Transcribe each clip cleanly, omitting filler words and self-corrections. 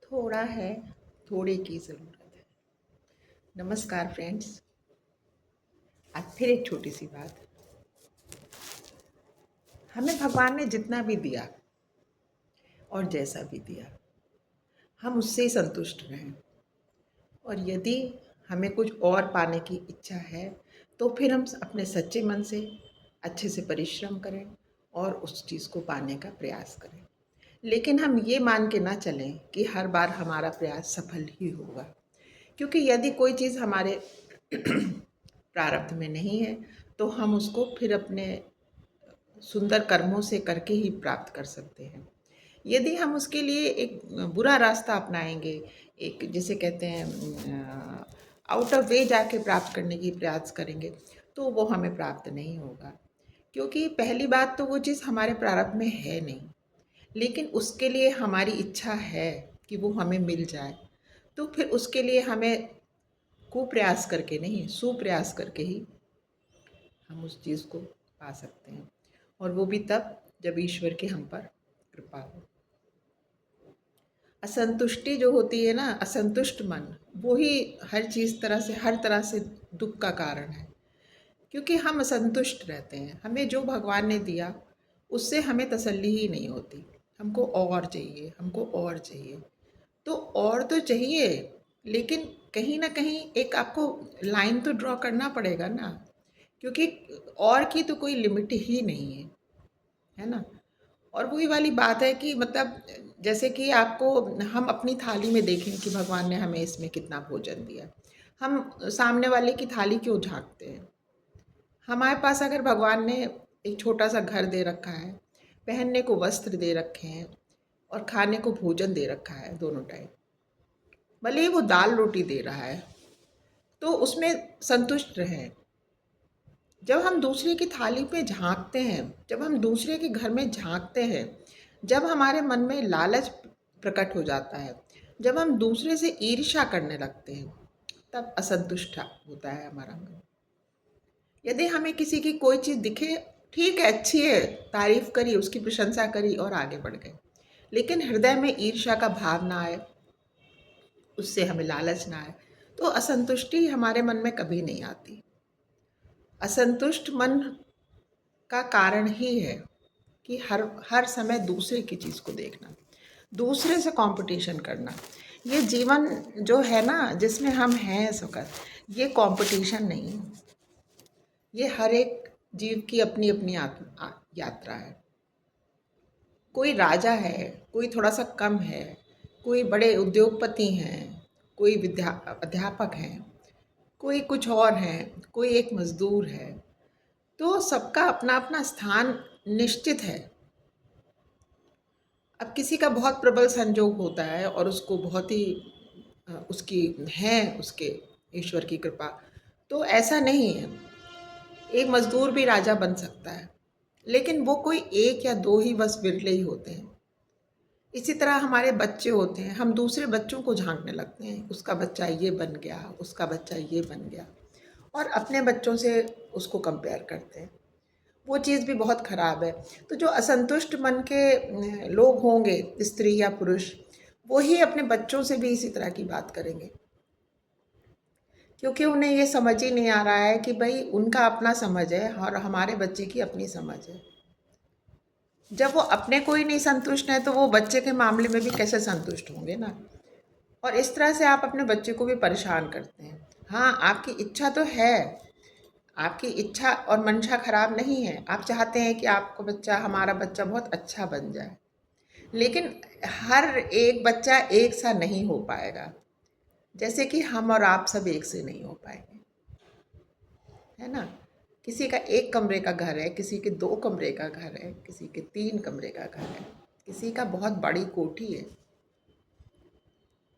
थोड़ा है, थोड़े की ज़रूरत है। नमस्कार फ्रेंड्स। आज फिर एक छोटी सी बात। हमें भगवान ने जितना भी दिया और जैसा भी दिया, हम उससे ही संतुष्ट रहें। और यदि हमें कुछ और पाने की इच्छा है, तो फिर हम अपने सच्चे मन से अच्छे से परिश्रम करें और उस चीज़ को पाने का प्रयास करें। लेकिन हम ये मान के ना चलें कि हर बार हमारा प्रयास सफल ही होगा, क्योंकि यदि कोई चीज़ हमारे प्रारब्ध में नहीं है, तो हम उसको फिर अपने सुंदर कर्मों से करके ही प्राप्त कर सकते हैं। यदि हम उसके लिए एक बुरा रास्ता अपनाएंगे, एक जिसे कहते हैं आउट ऑफ वे जाके प्राप्त करने की प्रयास करेंगे, तो वो हमें प्राप्त नहीं होगा। क्योंकि पहली बात तो वो चीज़ हमारे प्रारब्ध में है नहीं, लेकिन उसके लिए हमारी इच्छा है कि वो हमें मिल जाए। तो फिर उसके लिए हमें कुप्रयास करके नहीं, सुप्रयास करके ही हम उस चीज़ को पा सकते हैं। और वो भी तब जब ईश्वर की हम पर कृपा हो। असंतुष्टि जो होती है ना, असंतुष्ट मन, वो ही हर तरह से दुख का कारण है। क्योंकि हम असंतुष्ट रहते हैं, हमें जो भगवान ने दिया उससे हमें तसल्ली ही नहीं होती। हमको और चाहिए, हमको और चाहिए। तो और तो चाहिए, लेकिन कहीं ना कहीं एक आपको लाइन तो ड्रॉ करना पड़ेगा ना। क्योंकि और की तो कोई लिमिट ही नहीं है ना। और वही वाली बात है कि मतलब जैसे कि आपको, हम अपनी थाली में देखें कि भगवान ने हमें इसमें कितना भोजन दिया, हम सामने वाले की थाली क्यों झांकते हैं। हमारे पास अगर भगवान ने एक छोटा सा घर दे रखा है, पहनने को वस्त्र दे रखे हैं और खाने को भोजन दे रखा है दोनों टाइम, भले ही वो दाल रोटी दे रहा है, तो उसमें संतुष्ट रहें। जब हम दूसरे की थाली पे झांकते हैं, जब हम दूसरे के घर में झांकते हैं, जब हमारे मन में लालच प्रकट हो जाता है, जब हम दूसरे से ईर्ष्या करने लगते हैं, तब असंतुष्ट होता है हमारा मन। यदि हमें किसी की कोई चीज़ दिखे, ठीक है, अच्छी है, तारीफ करी, उसकी प्रशंसा करी और आगे बढ़ गए, लेकिन हृदय में ईर्ष्या का भाव ना आए, उससे हमें लालच ना आए, तो असंतुष्टि हमारे मन में कभी नहीं आती। असंतुष्ट मन का कारण ही है कि हर हर समय दूसरे की चीज़ को देखना, दूसरे से कंपटीशन करना। ये जीवन जो है ना, जिसमें हम हैं इस वक़्त, ये कंपटीशन नहीं है। ये हर एक जीव की अपनी अपनी यात्रा है। कोई राजा है, कोई थोड़ा सा कम है, कोई बड़े उद्योगपति हैं, कोई अध्यापक हैं, कोई कुछ और हैं, कोई एक मज़दूर है। तो सबका अपना अपना स्थान निश्चित है। अब किसी का बहुत प्रबल संजोग होता है और उसको बहुत ही उसकी है उसके ईश्वर की कृपा, तो ऐसा नहीं है। एक मजदूर भी राजा बन सकता है, लेकिन वो कोई एक या दो ही बस बिरले ही होते हैं। इसी तरह हमारे बच्चे होते हैं, हम दूसरे बच्चों को झांकने लगते हैं, उसका बच्चा ये बन गया, उसका बच्चा ये बन गया, और अपने बच्चों से उसको कंपेयर करते हैं। वो चीज़ भी बहुत ख़राब है। तो जो असंतुष्ट मन के लोग होंगे, स्त्री या पुरुष, वो ही अपने बच्चों से भी इसी तरह की बात करेंगे, क्योंकि उन्हें ये समझ ही नहीं आ रहा है कि भाई उनका अपना समझ है और हमारे बच्चे की अपनी समझ है। जब वो अपने को ही नहीं संतुष्ट है, तो वो बच्चे के मामले में भी कैसे संतुष्ट होंगे ना। और इस तरह से आप अपने बच्चे को भी परेशान करते हैं। हाँ, आपकी इच्छा तो है, आपकी इच्छा और मंशा खराब नहीं है। आप चाहते हैं कि आपका बच्चा, हमारा बच्चा बहुत अच्छा बन जाए, लेकिन हर एक बच्चा एक सा नहीं हो पाएगा, जैसे कि हम और आप सब एक से नहीं हो पाएंगे, है ना। किसी का एक कमरे का घर है, किसी के दो कमरे का घर है, किसी के तीन कमरे का घर है, किसी का बहुत बड़ी कोठी है।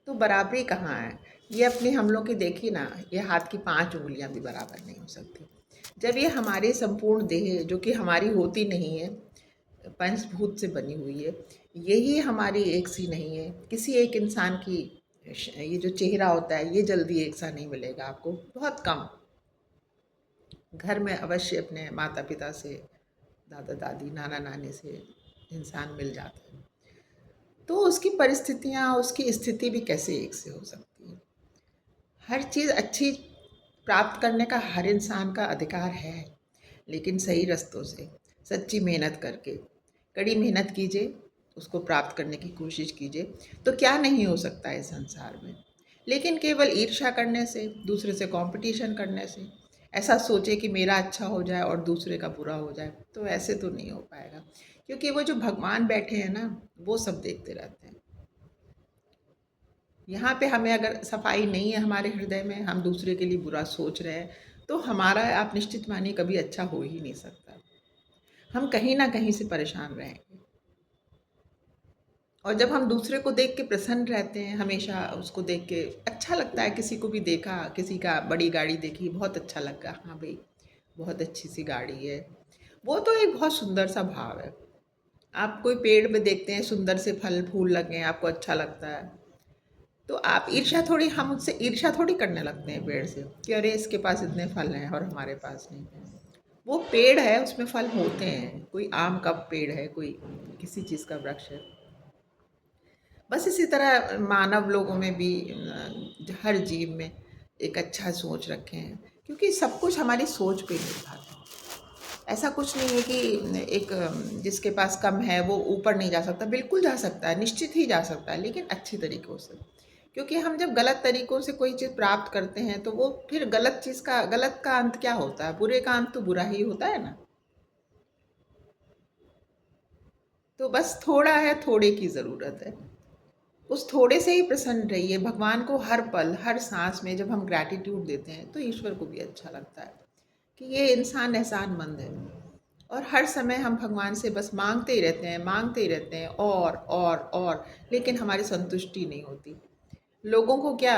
तो बराबरी कहाँ है। ये अपनी हम लोग की देखी ना, ये हाथ की 5 उंगलियां भी बराबर नहीं हो सकती। जब ये हमारी संपूर्ण देह, जो कि हमारी होती नहीं है, पंचभूत से बनी हुई है, यही हमारी एक सी नहीं है। किसी एक इंसान की ये जो चेहरा होता है, ये जल्दी एक सा नहीं मिलेगा आपको, बहुत कम। घर में अवश्य अपने माता पिता से, दादा दादी, नाना नानी से इंसान मिल जाता है। तो उसकी परिस्थितियाँ, उसकी स्थिति भी कैसे एक से हो सकती है। हर चीज़ अच्छी प्राप्त करने का हर इंसान का अधिकार है, लेकिन सही रास्तों से, सच्ची मेहनत करके, कड़ी मेहनत कीजिए, उसको प्राप्त करने की कोशिश कीजिए, तो क्या नहीं हो सकता है इस संसार में। लेकिन केवल ईर्ष्या करने से, दूसरे से कॉम्पिटिशन करने से, ऐसा सोचे कि मेरा अच्छा हो जाए और दूसरे का बुरा हो जाए, तो ऐसे तो नहीं हो पाएगा। क्योंकि वो जो भगवान बैठे हैं ना, वो सब देखते रहते हैं। यहाँ पे हमें अगर सफाई नहीं है हमारे हृदय में, हम दूसरे के लिए बुरा सोच रहे हैं, तो हमारा आप निश्चित मानिए कभी अच्छा हो ही नहीं सकता। हम कहीं न कहीं से परेशान रहेंगे। और जब हम दूसरे को देख के प्रसन्न रहते हैं, हमेशा उसको देख के अच्छा लगता है, किसी को भी देखा, किसी का बड़ी गाड़ी देखी, बहुत अच्छा लगा, हाँ भई, बहुत अच्छी-सी गाड़ी है। वो तो एक बहुत सुंदर सा भाव है। आप कोई पेड़ में देखते हैं, सुंदर से फल-फूल लगे हैं, आपको अच्छा लगता है। तो आप ईर्ष्या थोड़ी, हम उससे ईर्ष्या थोड़ी करने लगते हैं पेड़ से कि अरे इसके पास इतने फल हैं और हमारे पास नहीं है। वो पेड़ है, उसमें फल होते हैं, कोई आम का पेड़ है, कोई किसी चीज़ का वृक्ष है। बस इसी तरह मानव लोगों में भी हर जीव में एक अच्छा सोच रखें हैं, क्योंकि सब कुछ हमारी सोच पे निर्भर है। ऐसा कुछ नहीं है कि एक जिसके पास कम है वो ऊपर नहीं जा सकता, बिल्कुल जा सकता है, निश्चित ही जा सकता है, लेकिन अच्छी तरीक़ों से। क्योंकि हम जब गलत तरीक़ों से कोई चीज़ प्राप्त करते हैं, तो वो फिर गलत का अंत क्या होता है? बुरे का अंत तो बुरा ही होता है ना? तो बस थोड़ा है, थोड़े की ज़रूरत है। उस थोड़े से ही प्रसन्न रहिए। भगवान को हर पल, हर साँस में जब हम ग्रैटिट्यूड देते हैं, तो ईश्वर को भी अच्छा लगता है कि ये इंसान एहसानमंद है। और हर समय हम भगवान से बस माँगते ही रहते हैं, माँगते ही रहते हैं और, लेकिन हमारी संतुष्टि नहीं होती। लोगों को क्या,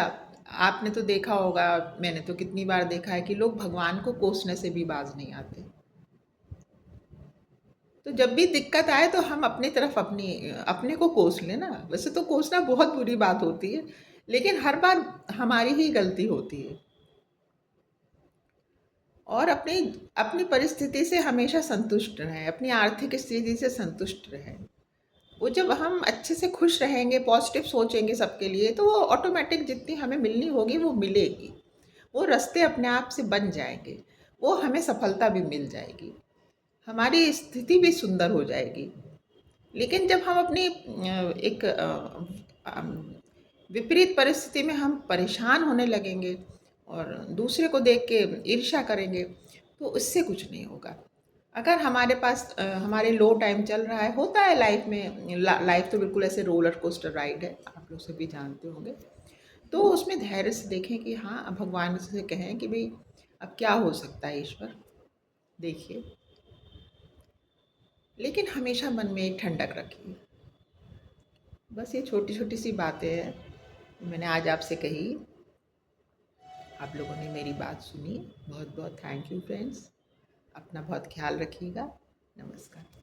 आपने तो देखा होगा, मैंने तो कितनी बार देखा है कि लोग भगवान को कोसने से भी बाज़ नहीं आते। तो जब भी दिक्कत आए तो हम अपनी तरफ अपने को कोस लें ना। वैसे तो कोसना बहुत बुरी बात होती है, लेकिन हर बार हमारी ही गलती होती है। और अपनी अपनी परिस्थिति से हमेशा संतुष्ट रहें, अपनी आर्थिक स्थिति से संतुष्ट रहें। वो जब हम अच्छे से खुश रहेंगे, पॉजिटिव सोचेंगे सबके लिए, तो वो ऑटोमेटिक जितनी हमें मिलनी होगी वो मिलेगी। वो रास्ते अपने आप से बन जाएँगे, वो हमें सफलता भी मिल जाएगी, हमारी स्थिति भी सुंदर हो जाएगी। लेकिन जब हम अपनी एक विपरीत परिस्थिति में हम परेशान होने लगेंगे और दूसरे को देख के ईर्ष्या करेंगे, तो उससे कुछ नहीं होगा। अगर हमारे पास हमारे लो टाइम चल रहा है, होता है लाइफ में, लाइफ तो बिल्कुल ऐसे रोलर कोस्टर राइड है, आप लोग सभी जानते होंगे। तो उसमें धैर्य से देखें कि हाँ, अब भगवान से कहें कि भई अब क्या हो सकता है ईश्वर, देखिए। लेकिन हमेशा मन में एक ठंडक रखिए। बस ये छोटी-छोटी सी बातें हैं, मैंने आज आपसे कही। आप लोगों ने मेरी बात सुनी। बहुत-बहुत थैंक यू फ्रेंड्स। अपना बहुत ख़्याल रखिएगा। नमस्कार।